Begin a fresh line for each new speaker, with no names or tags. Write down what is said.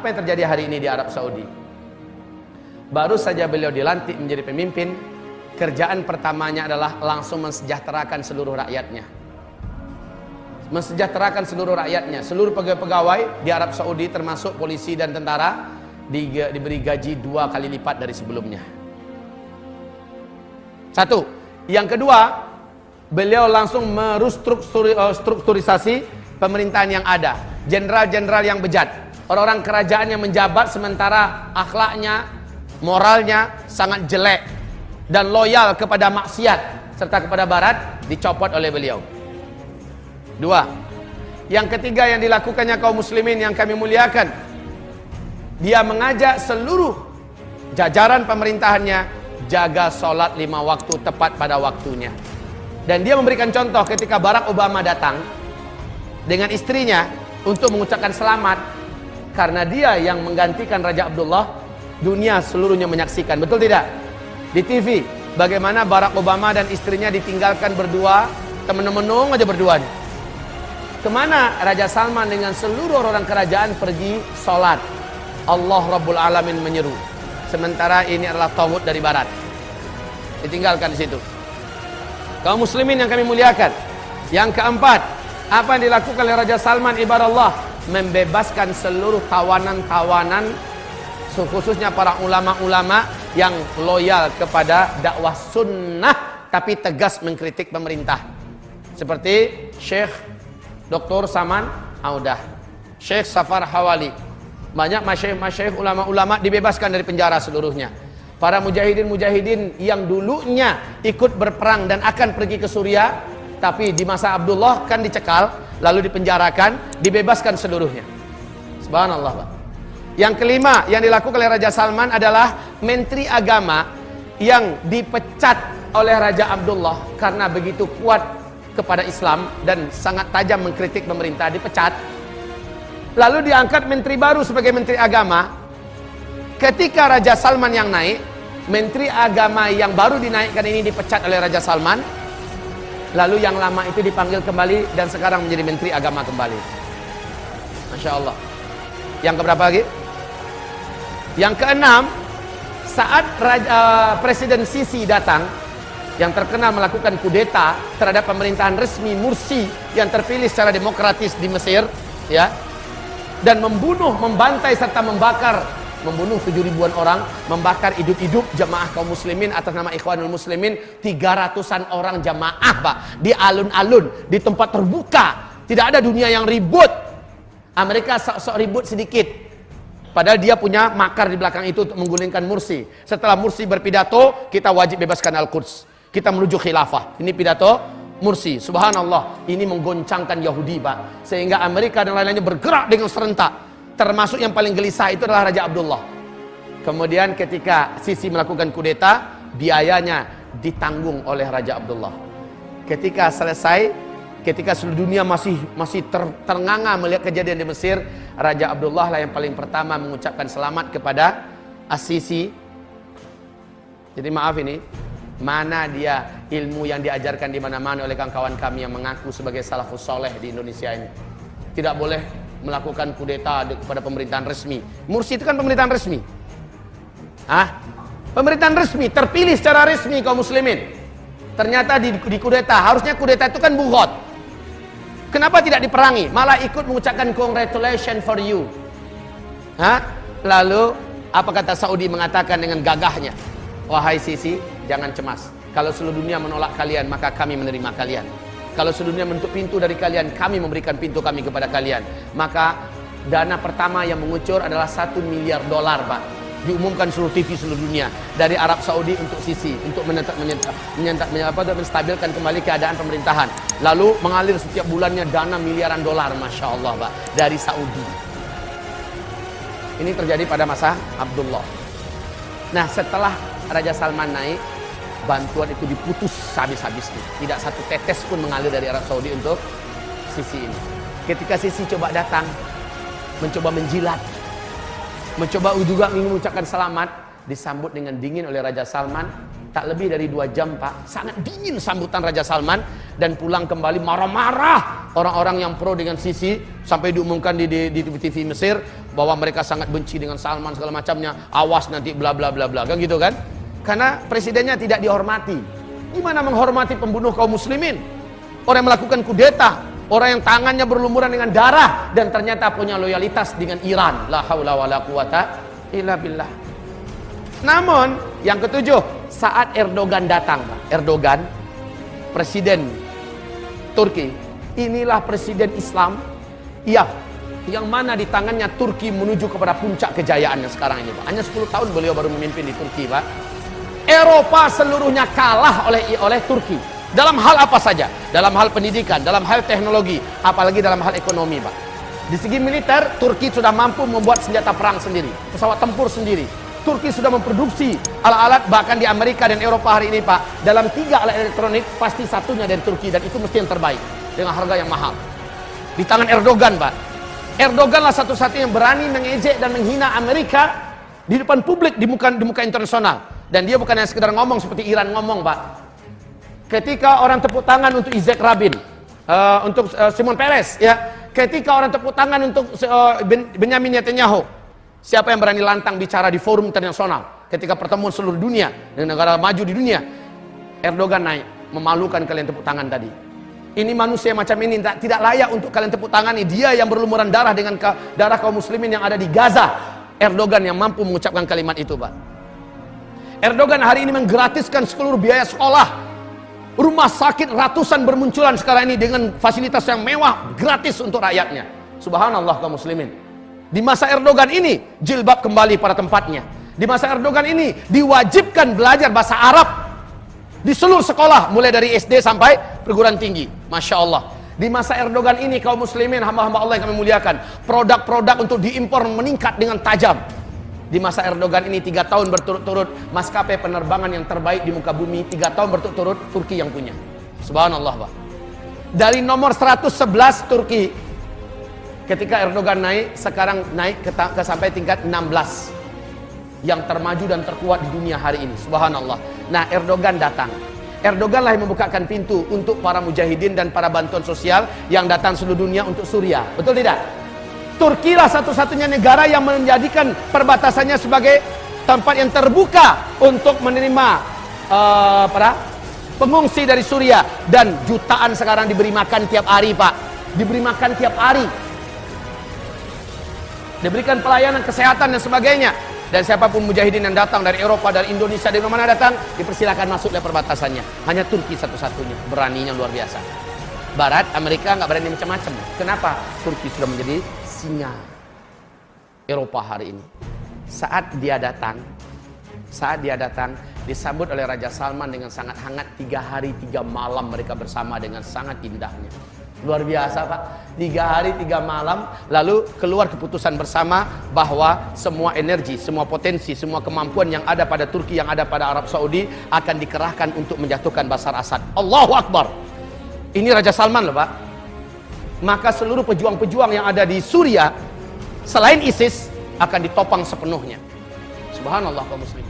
Apa yang terjadi hari ini di Arab Saudi? Baru saja beliau dilantik menjadi pemimpin, kerjaan pertamanya adalah langsung mensejahterakan seluruh rakyatnya. Mensejahterakan seluruh rakyatnya. Seluruh pegawai-pegawai di Arab Saudi termasuk polisi dan tentara diberi gaji 2 kali lipat dari sebelumnya. Satu. Yang kedua, beliau langsung merestrukturisasi pemerintahan yang ada. Jenderal-jenderal yang bejat, orang-orang kerajaan yang menjabat sementara akhlaknya, moralnya sangat jelek dan loyal kepada maksiat serta kepada barat, dicopot oleh beliau. Dua. Yang ketiga yang dilakukannya kaum muslimin yang kami muliakan, dia mengajak seluruh jajaran pemerintahannya jaga sholat 5 waktu tepat pada waktunya. Dan dia memberikan contoh ketika Barack Obama datang dengan istrinya untuk mengucapkan selamat, karena dia yang menggantikan Raja Abdullah. Dunia seluruhnya menyaksikan, betul tidak? Di TV, bagaimana Barack Obama dan istrinya ditinggalkan berdua, temen-menung aja berdua. Kemana Raja Salman dengan seluruh orang kerajaan pergi sholat? Allah Rabbul Alamin menyeru. Sementara ini adalah tauhid dari barat. Ditinggalkan di situ. Kaum muslimin yang kami muliakan. Yang keempat, apa yang dilakukan oleh Raja Salman ibarat Allah? Membebaskan seluruh tawanan-tawanan, khususnya para ulama-ulama yang loyal kepada dakwah sunnah tapi tegas mengkritik pemerintah, seperti Syekh Dr. Saman Audah, Syekh Safar Hawali. Banyak masyayikh ulama-ulama dibebaskan dari penjara seluruhnya. Para mujahidin-mujahidin yang dulunya ikut berperang dan akan pergi ke Suriah, tapi di masa Abdullah kan dicekal, lalu dipenjarakan, dibebaskan seluruhnya. Subhanallah, Pak. Yang kelima yang dilakukan oleh Raja Salman adalah Menteri Agama yang dipecat oleh Raja Abdullah karena begitu kuat kepada Islam dan sangat tajam mengkritik pemerintah, dipecat. Lalu diangkat menteri baru sebagai Menteri Agama. Ketika Raja Salman yang naik, Menteri Agama yang baru dinaikkan ini dipecat oleh Raja Salman. Lalu yang lama itu dipanggil kembali dan sekarang menjadi Menteri Agama kembali. Masya Allah. Yang keberapa lagi? Yang keenam, saat Presiden Sisi datang, yang terkenal melakukan kudeta terhadap pemerintahan resmi Mursi yang terpilih secara demokratis di Mesir, ya, dan membantai serta membunuh 7.000-an orang, membakar hidup-hidup jamaah kaum muslimin atas nama Ikhwanul Muslimin, 300-an orang jamaah, Pak, di alun-alun, di tempat terbuka. Tidak ada dunia yang ribut. Amerika sok-sok ribut sedikit. Padahal dia punya makar di belakang itu untuk menggulingkan Mursi. Setelah Mursi berpidato, kita wajib bebaskan Al-Quds. Kita menuju khilafah. Ini pidato Mursi. Subhanallah, ini menggoncangkan Yahudi, Pak. Sehingga Amerika dan lain-lainnya bergerak dengan serentak. Termasuk yang paling gelisah itu adalah Raja Abdullah. Kemudian ketika Sisi melakukan kudeta, biayanya ditanggung oleh Raja Abdullah. Ketika selesai, ketika seluruh dunia masih ternganga melihat kejadian di Mesir, Raja Abdullah lah yang paling pertama mengucapkan selamat kepada As-Sisi. Jadi maaf ini, mana dia ilmu yang diajarkan di mana-mana oleh kawan-kawan kami yang mengaku sebagai salafus soleh di Indonesia ini. Tidak boleh melakukan kudeta kepada pemerintahan resmi. Mursi itu kan pemerintahan resmi. Pemerintahan resmi, terpilih secara resmi kaum muslimin. Ternyata di kudeta, harusnya kudeta itu kan bughot. Kenapa tidak diperangi? Malah ikut mengucapkan congratulations for you. Lalu apa kata Saudi mengatakan dengan gagahnya? Wahai Sisi, jangan cemas. Kalau seluruh dunia menolak kalian, maka kami menerima kalian. Kalau seluruh dunia menutup pintu dari kalian, kami memberikan pintu kami kepada kalian. Maka dana pertama yang mengucur adalah $1 miliar, Pak. Diumumkan seluruh TV seluruh dunia dari Arab Saudi untuk Sisi, untuk menstabilkan kembali keadaan pemerintahan. Lalu mengalir setiap bulannya dana miliaran dolar, Masya Allah, Pak, dari Saudi. Ini terjadi pada masa Abdullah. Nah, setelah Raja Salman naik, bantuan itu diputus habis-habisnya. Tidak satu tetes pun mengalir dari Arab Saudi untuk Sisi ini. Ketika Sisi coba datang, mencoba menjilat, mencoba juga ingin mengucapkan selamat, disambut dengan dingin oleh Raja Salman. Tak lebih dari 2 jam Pak, sangat dingin sambutan Raja Salman, dan pulang kembali marah-marah orang-orang yang pro dengan Sisi, sampai diumumkan di TV Mesir bahwa mereka sangat benci dengan Salman segala macamnya, awas nanti bla bla bla bla, kan gitu kan? Karena presidennya tidak dihormati. Gimana menghormati pembunuh kaum muslimin? Orang yang melakukan kudeta, orang yang tangannya berlumuran dengan darah, dan ternyata punya loyalitas dengan Iran. La haula wala quwata illa billah. Namun yang ketujuh, saat Erdogan datang, Erdogan, presiden Turki, inilah presiden Islam, iya, yang mana di tangannya Turki menuju kepada puncak kejayaannya sekarang ini, Pak. Hanya 10 tahun beliau baru memimpin di Turki, Pak. Eropa seluruhnya kalah oleh Turki. Dalam hal apa saja? Dalam hal pendidikan, dalam hal teknologi, apalagi dalam hal ekonomi, Pak. Di segi militer, Turki sudah mampu membuat senjata perang sendiri, pesawat tempur sendiri. Turki sudah memproduksi alat-alat, bahkan di Amerika dan Eropa hari ini, Pak, dalam 3 alat elektronik pasti satunya dari Turki, dan itu mesti yang terbaik dengan harga yang mahal. Di tangan Erdogan, Pak. Erdoganlah satu-satunya yang berani mengejek dan menghina Amerika di depan publik, di muka internasional. Dan dia bukan hanya sekedar ngomong seperti Iran ngomong, Pak. Ketika orang tepuk tangan untuk Yitzhak Rabin, untuk Shimon Peres, ya, ketika orang tepuk tangan untuk Benyamin Netanyahu, siapa yang berani lantang bicara di forum internasional ketika pertemuan seluruh dunia dengan negara maju di dunia? Erdogan naik, memalukan kalian tepuk tangan tadi. Ini manusia macam ini tidak layak untuk kalian tepuk tangani. Dia yang berlumuran darah dengan darah kaum muslimin yang ada di Gaza. Erdogan yang mampu mengucapkan kalimat itu, Pak. Erdogan hari ini menggratiskan seluruh biaya sekolah. Rumah sakit ratusan bermunculan sekarang ini dengan fasilitas yang mewah, gratis untuk rakyatnya. Subhanallah kaum muslimin. Di masa Erdogan ini, jilbab kembali pada tempatnya. Di masa Erdogan ini, diwajibkan belajar bahasa Arab di seluruh sekolah, mulai dari SD sampai perguruan tinggi. Masya Allah. Di masa Erdogan ini, kaum muslimin, hamba-hamba Allah yang kami muliakan, produk-produk untuk diimpor meningkat dengan tajam. Di masa Erdogan ini 3 tahun berturut-turut maskapai penerbangan yang terbaik di muka bumi, 3 tahun berturut-turut Turki yang punya. Subhanallah, Pak. Dari nomor 111 Turki, ketika Erdogan naik, sekarang naik ke sampai tingkat 16, yang termaju dan terkuat di dunia hari ini. Subhanallah. Nah, Erdogan datang. Erdogan lah yang membukakan pintu untuk para mujahidin dan para bantuan sosial yang datang seluruh dunia untuk Suriah. Betul tidak? Turki lah satu-satunya negara yang menjadikan perbatasannya sebagai tempat yang terbuka untuk menerima para pengungsi dari Suriah, dan jutaan sekarang diberi makan tiap hari, Pak. Diberi makan tiap hari. Diberikan pelayanan kesehatan dan sebagainya. Dan siapapun mujahidin yang datang dari Eropa, dari Indonesia, dari mana datang, dipersilakan masuk dari perbatasannya. Hanya Turki satu-satunya, beraninya luar biasa. Barat, Amerika nggak berani macam-macam. Kenapa? Turki sudah menjadi singa Eropa hari ini. Saat dia datang, disambut oleh Raja Salman dengan sangat hangat. 3 hari 3 malam mereka bersama dengan sangat indahnya. Luar biasa, Pak. 3 hari 3 malam, lalu keluar keputusan bersama bahwa semua energi, semua potensi, semua kemampuan yang ada pada Turki, yang ada pada Arab Saudi akan dikerahkan untuk menjatuhkan Bashar Assad. Allahu Akbar. Ini Raja Salman loh, Pak. Maka seluruh pejuang-pejuang yang ada di Suriah selain ISIS akan ditopang sepenuhnya. Subhanallah kaum muslimin.